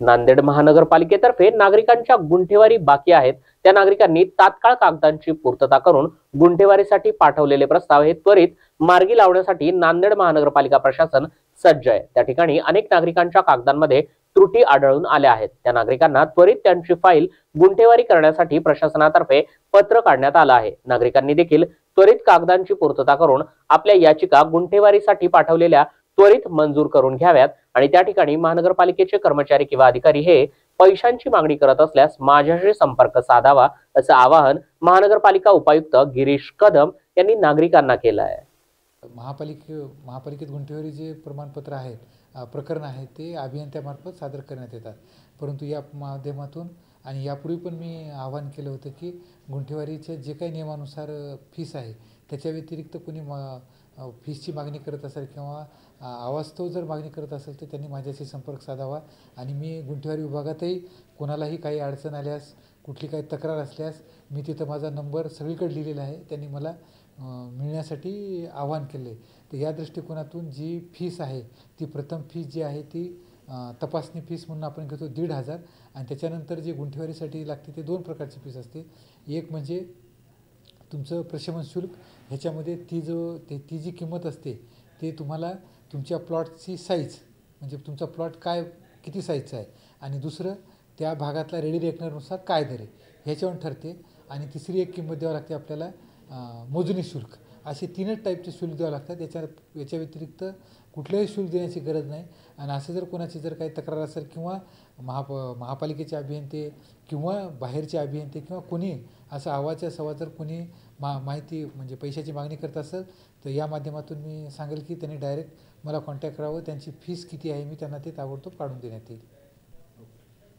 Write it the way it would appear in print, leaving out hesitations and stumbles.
नांदेड महानगरपालिकेतर्फे नागरिकांच्या गुंठेवारी बाकी आहेत त्या नागरिकांनी तात्काळ कागदांची पूर्तता करून गुंठेवारीसाठी पाठवलेले प्रस्ताव हे त्वरित मार्गी लावण्यासाठी नांदेड महानगरपालिका प्रशासन सज्ज आहे। त्या ठिकाणी अनेक नागरिकांच्या कागदांमध्ये त्रुटी आढळून आल्या आहेत। त्या नागरिकांना त्वरित त्यांची फाईल गुंठेवारी करण्यासाठी प्रशासनातर्फे पत्र काढण्यात आलं आहे। नागरिकांनी देखील त्वरित कागदांची पूर्तता करून आपल्या याचिका गुंठेवारीसाठी पाठवलेल्या त्वरित मंजूर करून घ्याव्यात आणि त्या ठिकाणी महानगरपालिकेचे कर्मचारी किंवा अधिकारी हे पैशांची मागणी करत असल्यास माझ्याशी संपर्क साधावा असं आवाहन महानगरपालिका उपायुक्त गिरीश कदम यांनी नागरिकांना केलं आहे। महापालिकेत गुंठेवारी जे प्रमाणपत्र आहेत, प्रकरण आहेत, ते अभियंत्यामार्फत सादर करण्यात येतात। परंतु या माध्यमातून आणि यापूर्वी पण मी आवाहन केलं होतं की गुंठेवारीचे जे काही नियमानुसार फीस आहे त्याच्या व्यतिरिक्त कोणी फीसची मागणी करत असेल किंवा अवास्तव जर मागणी करत असेल तर त्यांनी माझ्याशी संपर्क साधावा आणि मी गुंठेवारी विभागातही कोणालाही काही अडचण आल्यास, कुठली काही तक्रार असल्यास मी तिथं माझा नंबर सगळीकडे लिहिलेला आहे, त्यांनी मला मिळण्यासाठी आवाहन केले आहे। तर या दृष्टिकोनातून जी फीस आहे ती प्रथम फीस जी आहे ती तपासणी फीस म्हणून आपण घेतो 1,500 आणि त्याच्यानंतर जी गुंठेवारीसाठी लागते ते 2 प्रकारची फीस असते। एक म्हणजे तुमचं प्रशमन शुल्क, ह्याच्यामध्ये ती जी किंमत असते ते तुम्हाला तुमच्या प्लॉटची साईज म्हणजे तुमचा प्लॉट किती साईजचा आहे आणि दुसरं त्या भागातला रेडी रेकनरनुसार काय दर आहे ह्याच्यावर ठरते। आणि तिसरी एक किंमत द्यावी लागते आपल्याला मोजणी शुल्क। असे 3च टाईपचे शुल्क द्यावं लागतात। याच्या व्यतिरिक्त कुठलंही शुल्क देण्याची गरज नाही। आणि असं जर कोणाची जर काही तक्रार असेल किंवा महापालिकेचे अभियंते किंवा बाहेरचे अभियंते किंवा कोणी असं आवाच्या सवा जर कोणी माहिती म्हणजे पैशाची मागणी करत असेल तर या माध्यमातून मी सांगेल की त्यांनी डायरेक्ट मला कॉन्टॅक्ट करावं। त्यांची फीस किती आहे मी त्यांना ते ताबडतोब काढून देण्यात येईल।